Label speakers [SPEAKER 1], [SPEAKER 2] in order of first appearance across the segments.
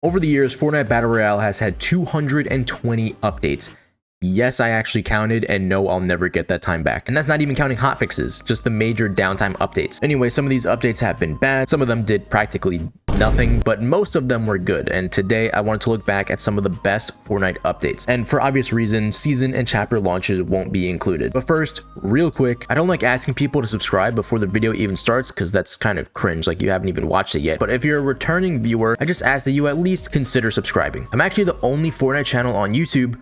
[SPEAKER 1] Over the years, Fortnite Battle Royale has had 220 updates. Yes, I actually counted, and no, I'll never get that time back. And that's not even counting hotfixes, just the major downtime updates. Anyway, some of these updates have been bad, some of them did practically nothing, but most of them were good. And today I wanted to look back at some of the best Fortnite updates. And for obvious reasons, season and chapter launches won't be included. But first, real quick, I don't like asking people to subscribe before the video even starts because that's kind of cringe, like you haven't even watched it yet. But if you're a returning viewer, I just ask that you at least consider subscribing. I'm actually the only Fortnite channel on YouTube.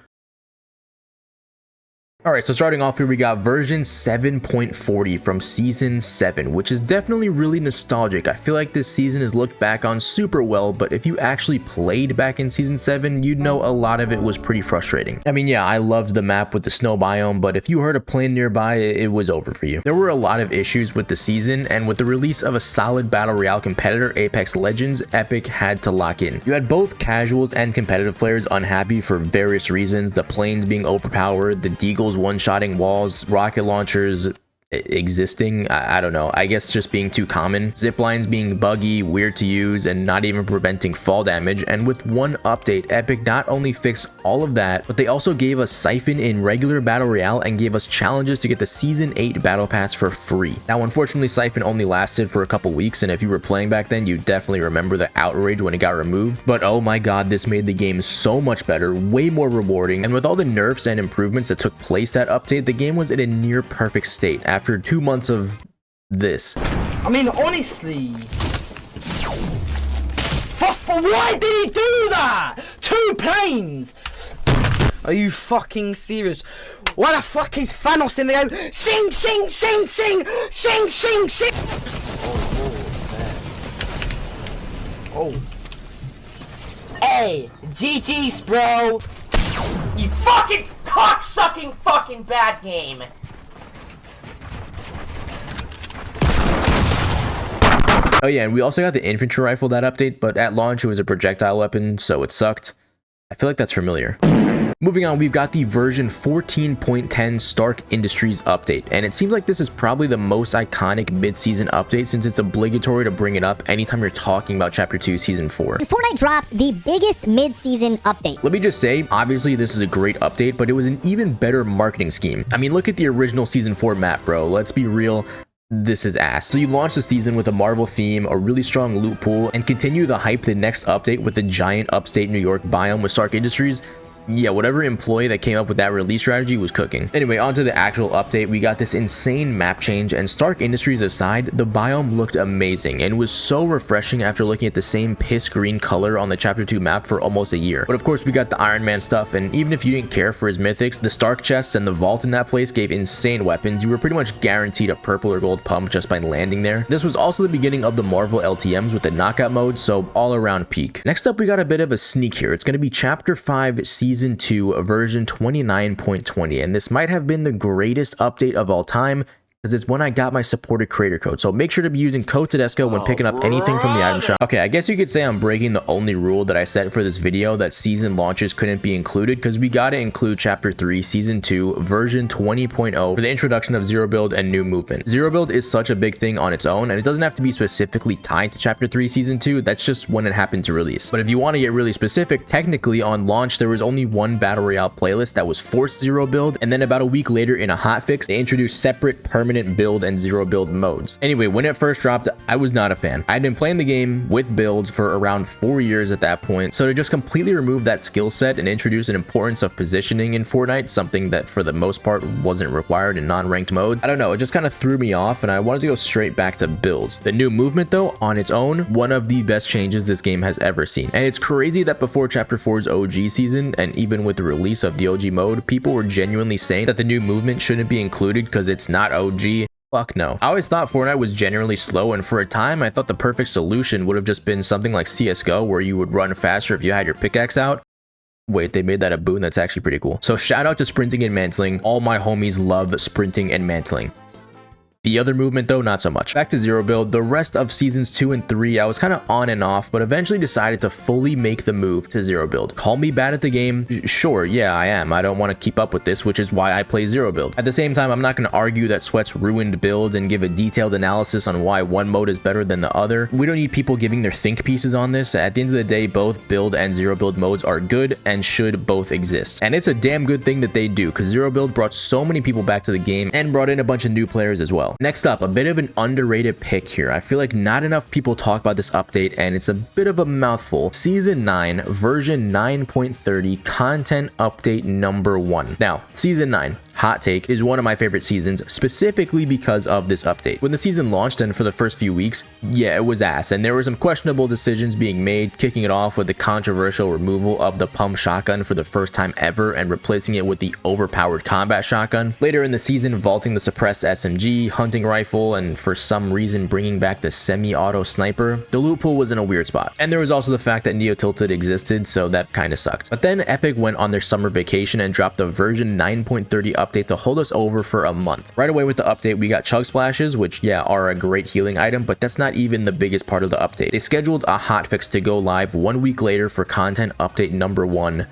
[SPEAKER 1] Alright, so starting off here, we got version 7.40 from season 7, which is definitely really nostalgic. I feel like this season is looked back on super well, but if you actually played back in season 7, you'd know a lot of it was pretty frustrating. I mean, yeah, I loved the map with the snow biome, but if you heard a plane nearby, it was over for you. There were a lot of issues with the season, and with the release of a solid Battle Royale competitor, Apex Legends, Epic had to lock in. You had both casuals and competitive players unhappy for various reasons, the planes being overpowered, the deagles one-shotting walls, rocket launchers existing, I don't know, I guess just being too common, zip lines being buggy, weird to use, and not even preventing fall damage. And with one update, Epic not only fixed all of that, but they also gave us Siphon in regular Battle Royale and gave us challenges to get the Season 8 Battle Pass for free. Now, unfortunately, Siphon only lasted for a couple weeks, and if you were playing back then, you definitely remember the outrage when it got removed. But oh my god, this made the game so much better, way more rewarding, and with all the nerfs and improvements that took place that update, the game was in a near perfect state after 2 months of this.
[SPEAKER 2] I mean, honestly, why did he do that? 2 planes? Are you fucking serious? Why the fuck is Thanos in the game? Sing, sing, sing, sing, sing, sing, sing. Oh. Hey, GG's, bro.
[SPEAKER 3] You fucking cocksucking fucking bad game.
[SPEAKER 1] Oh yeah, and we also got the infantry rifle that update, but at launch it was a projectile weapon, so it sucked. I feel like that's familiar. Moving on, we've got the version 14.10 Stark Industries update, and it seems like this is probably the most iconic mid-season update since it's obligatory to bring it up anytime you're talking about Chapter 2 Season 4.
[SPEAKER 4] Fortnite drops the biggest mid-season update.
[SPEAKER 1] Let me just say, obviously this is a great update, but it was an even better marketing scheme. I mean, look at the original Season 4 map, bro. Let's be real. This is ass. So you launch the season with a Marvel theme, a really strong loot pool, and continue the hype the next update with the giant upstate New York biome with Stark Industries. Yeah, whatever employee that came up with that release strategy was cooking. Anyway, onto the actual update, we got this insane map change, and Stark Industries aside, the biome looked amazing and was so refreshing after looking at the same piss green color on the Chapter 2 map for almost a year. But of course, we got the Iron Man stuff, and even if you didn't care for his mythics, the Stark chests and the vault in that place gave insane weapons. You were pretty much guaranteed a purple or gold pump just by landing there. This was also the beginning of the Marvel LTMs with the knockout mode, so all around peak. Next up, we got a bit of a sneak here. It's going to be Chapter 5 Season 2 version 29.20, and this might have been the greatest update of all time because it's when I got my supported creator code. So make sure to be using code Tedesco when picking up anything from the item shop. Okay, I guess you could say I'm breaking the only rule that I set for this video, that season launches couldn't be included, because we gotta include Chapter 3 Season 2 version 20.0 for the introduction of Zero Build and New Movement. Zero Build is such a big thing on its own, and it doesn't have to be specifically tied to Chapter 3 Season 2, that's just when it happened to release. But if you want to get really specific, technically on launch there was only one Battle Royale playlist that was forced Zero Build, and then about a week later in a hotfix, they introduced separate permanent build and zero build modes. Anyway, when it first dropped, I was not a fan. I'd been playing the game with builds for around 4 years at that point, so to just completely remove that skill set and introduce an importance of positioning in Fortnite, something that for the most part wasn't required in non-ranked modes, I don't know, it just kind of threw me off, and I wanted to go straight back to builds. The new movement though, on its own, one of the best changes this game has ever seen. And it's crazy that before Chapter 4's OG season, and even with the release of the OG mode, people were genuinely saying that the new movement shouldn't be included because it's not OG. Fuck no. I always thought Fortnite was generally slow, and for a time I thought the perfect solution would have just been something like CSGO, where you would run faster if you had your pickaxe out. Wait, they made that a boon? That's actually pretty cool. So shout out to sprinting and mantling. All my homies love sprinting and mantling. The other movement though, not so much. Back to Zero Build, the rest of seasons 2 and 3, I was kind of on and off, but eventually decided to fully make the move to Zero Build. Call me bad at the game? Sure, yeah, I am. I don't want to keep up with this, which is why I play Zero Build. At the same time, I'm not going to argue that Sweat's ruined builds and give a detailed analysis on why one mode is better than the other. We don't need people giving their think pieces on this. At the end of the day, both build and Zero Build modes are good and should both exist. And it's a damn good thing that they do, because Zero Build brought so many people back to the game and brought in a bunch of new players as well. Next up, a bit of an underrated pick here. I feel like not enough people talk about this update, and it's a bit of a mouthful. Season 9, version 9.30, content update number 1. Now, Season 9, hot take, is one of my favorite seasons, specifically because of this update. When the season launched and for the first few weeks, yeah, it was ass, and there were some questionable decisions being made, kicking it off with the controversial removal of the pump shotgun for the first time ever and replacing it with the overpowered combat shotgun. Later in the season, vaulting the suppressed SMG, hunting rifle, and for some reason bringing back the semi-auto sniper. The loot pool was in a weird spot. And there was also the fact that Neo Tilted existed, so that kind of sucked. But then Epic went on their summer vacation and dropped the version 9.30 update to hold us over for a month. Right away with the update, we got chug splashes, which yeah, are a great healing item, but that's not even the biggest part of the update. They scheduled a hotfix to go live 1 week later for content update number 1.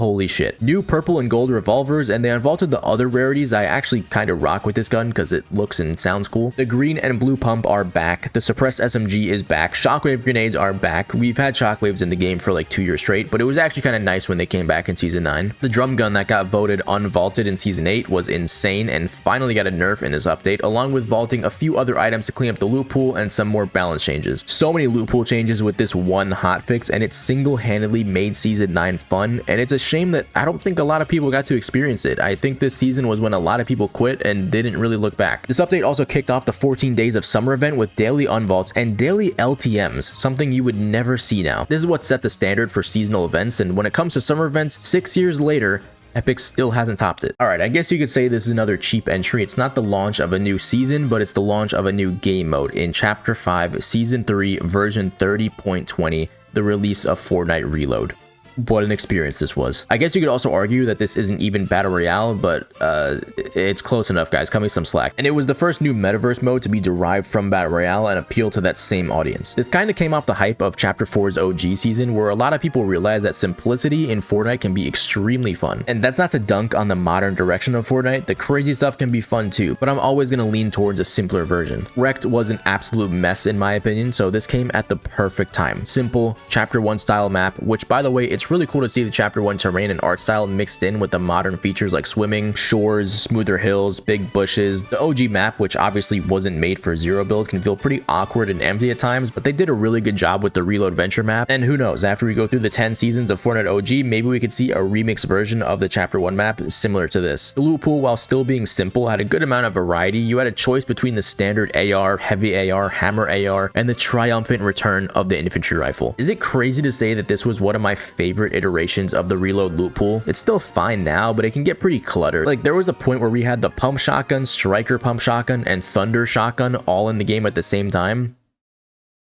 [SPEAKER 1] Holy shit. New purple and gold revolvers, and they unvaulted the other rarities. I actually kind of rock with this gun because it looks and sounds cool. The green and blue pump are back. The suppressed SMG is back. Shockwave grenades are back. We've had shockwaves in the game for like 2 years straight, but it was actually kind of nice when they came back in Season 9. The drum gun that got voted unvaulted in Season 8 was insane and finally got a nerf in this update, along with vaulting a few other items to clean up the loot pool and some more balance changes. So many loot pool changes with this one hotfix, and it single-handedly made Season 9 fun, and it's a shame that I don't think a lot of people got to experience it. I think this season was when a lot of people quit and didn't really look back. This update also kicked off the 14 Days of Summer event with daily unvaults and daily LTMs, something you would never see now. This is what set the standard for seasonal events, and when it comes to summer events, 6 years later, Epic still hasn't topped it. Alright, I guess you could say this is another cheap entry. It's not the launch of a new season, but it's the launch of a new game mode in Chapter 5, Season 3, version 30.20, the release of Fortnite Reload. What an experience this was. I guess you could also argue that this isn't even Battle Royale, but it's close enough, guys. Cut me some slack. And it was the first new metaverse mode to be derived from Battle Royale and appeal to that same audience. This kind of came off the hype of Chapter 4's OG season, where a lot of people realized that simplicity in Fortnite can be extremely fun. And that's not to dunk on the modern direction of Fortnite. The crazy stuff can be fun too, but I'm always going to lean towards a simpler version. Wrecked was an absolute mess in my opinion, so this came at the perfect time. Simple, Chapter 1 style map, which by the way, it's really cool to see the Chapter 1 terrain and art style mixed in with the modern features like swimming, shores, smoother hills, big bushes. The OG map, which obviously wasn't made for Zero Build, can feel pretty awkward and empty at times, but they did a really good job with the Reload Venture map. And who knows, after we go through the 10 seasons of Fortnite OG, maybe we could see a remix version of the Chapter 1 map similar to this. The loot pool, while still being simple, had a good amount of variety. You had a choice between the standard AR, heavy AR, hammer AR, and the triumphant return of the infantry rifle. Is it crazy to say that this was one of my favorite iterations of the Reload loot pool? It's still fine now, but it can get pretty cluttered. Like, there was a point where we had the pump shotgun, striker pump shotgun, and thunder shotgun all in the game at the same time.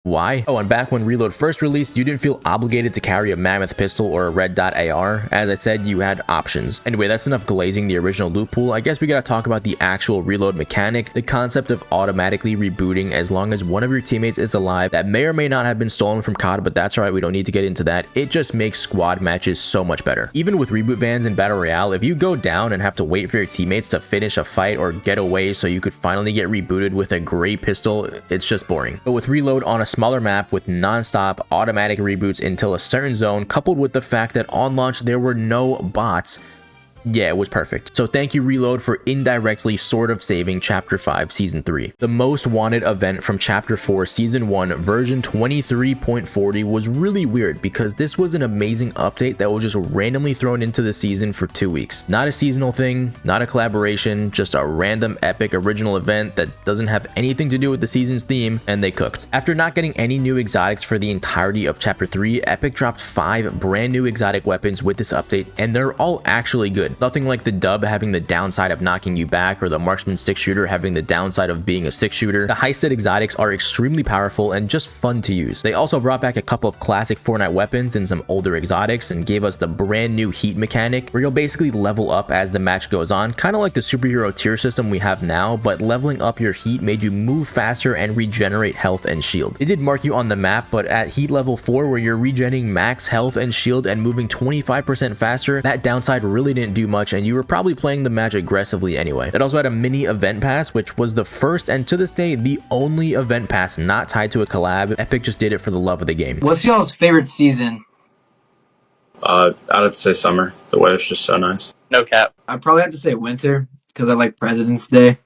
[SPEAKER 1] Why? Oh, and back when Reload first released, you didn't feel obligated to carry a mammoth pistol or a red dot AR. As I said, you had options. Anyway, that's enough glazing the original loot pool. I guess we gotta talk about the actual Reload mechanic, the concept of automatically rebooting as long as one of your teammates is alive. That may or may not have been stolen from COD, but that's alright, we don't need to get into that. It just makes squad matches so much better. Even with reboot bans in Battle Royale, if you go down and have to wait for your teammates to finish a fight or get away so you could finally get rebooted with a great pistol, it's just boring. But with Reload on a smaller map with non-stop automatic reboots until a certain zone, coupled with the fact that on launch there were no bots, yeah, it was perfect. So thank you Reload for indirectly sort of saving Chapter 5 Season 3. The most wanted event from Chapter 4 Season 1 version 23.40 was really weird because this was an amazing update that was just randomly thrown into the season for 2 weeks. Not a seasonal thing, not a collaboration, just a random epic original event that doesn't have anything to do with the season's theme, and they cooked. After not getting any new exotics for the entirety of Chapter 3, Epic dropped 5 brand new exotic weapons with this update, and they're all actually good. weapon. Nothing like the dub having the downside of knocking you back, or the marksman 6-shooter having the downside of being a 6-shooter. The high-stat exotics are extremely powerful and just fun to use. They also brought back a couple of classic Fortnite weapons and some older exotics, and gave us the brand new heat mechanic where you'll basically level up as the match goes on, kind of like the superhero tier system we have now, but leveling up your heat made you move faster and regenerate health and shield. It did mark you on the map, but at heat level 4, where you're regenerating max health and shield and moving 25% faster, that downside really didn't do much, and you were probably playing the match aggressively anyway. It also had a mini event pass, which was the first and to this day the only event pass not tied to a collab. Epic just did it for the love of the game.
[SPEAKER 5] What's y'all's favorite season?
[SPEAKER 6] I'd have to say summer. The weather's just so nice.
[SPEAKER 7] No cap.
[SPEAKER 5] I'd probably have to say winter, because I like President's Day.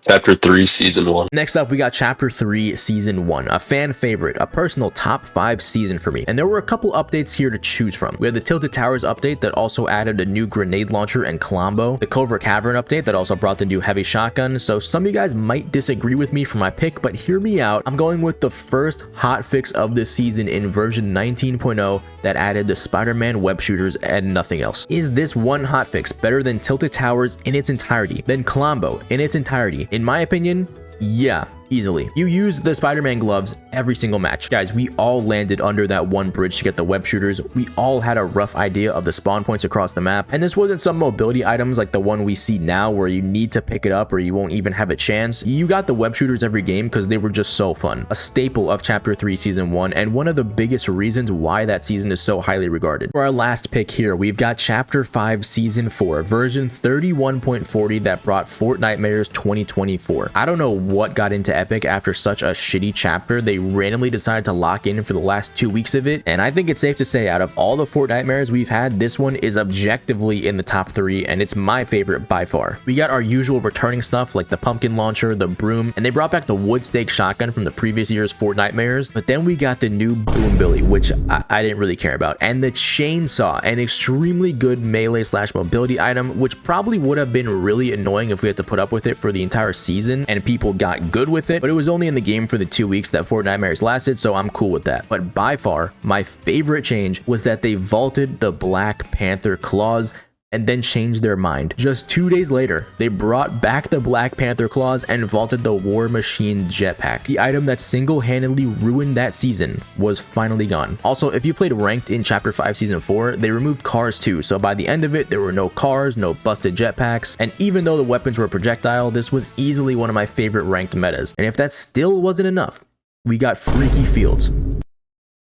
[SPEAKER 6] Chapter 3, Season 1.
[SPEAKER 1] Next up, we got Chapter 3, Season 1, a fan favorite, a personal top 5 season for me. And there were a couple updates here to choose from. We had the Tilted Towers update that also added a new grenade launcher and Colombo, the Covert Cavern update that also brought the new heavy shotgun. So some of you guys might disagree with me for my pick, but hear me out. I'm going with the first hotfix of this season in version 19.0 that added the Spider-Man web shooters and nothing else. Is this one hotfix better than Tilted Towers in its entirety, than Colombo in its entirety? In my opinion, yeah, easily. You use the Spider-Man gloves every single match. Guys, we all landed under that one bridge to get the web shooters. We all had a rough idea of the spawn points across the map. And this wasn't some mobility items like the one we see now where you need to pick it up or you won't even have a chance. You got the web shooters every game because they were just so fun. A staple of Chapter 3 Season 1 and one of the biggest reasons why that season is so highly regarded. For our last pick here, we've got Chapter 5 Season 4, version 31.40 that brought Fortnitemares 2024. I don't know what got into Epic after such a shitty chapter. They randomly decided to lock in for the last 2 weeks of it, and I think it's safe to say out of all the Fortnitemares we've had, this one is objectively in the top 3, and it's my favorite by far. We got our usual returning stuff like the pumpkin launcher, the broom, and they brought back the wood stake shotgun from the previous year's Fortnitemares, but then we got the new boom billy, which I didn't really care about, and the chainsaw, an extremely good melee / mobility item, which probably would have been really annoying if we had to put up with it for the entire season and people got good with it, but it was only in the game for the 2 weeks that Fortnitemares lasted, so I'm cool with that. But by far, my favorite change was that they vaulted the Black Panther claws and then changed their mind. Just 2 days later, they brought back the Black Panther claws and vaulted the War Machine jetpack. The item that single-handedly ruined that season was finally gone. Also, if you played ranked in Chapter 5 Season 4, they removed cars too, so by the end of it, there were no cars, no busted jetpacks, and even though the weapons were projectile, this was easily one of my favorite ranked metas. And if that still wasn't enough, we got Freaky Fields.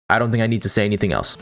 [SPEAKER 1] I don't think I need to say anything else.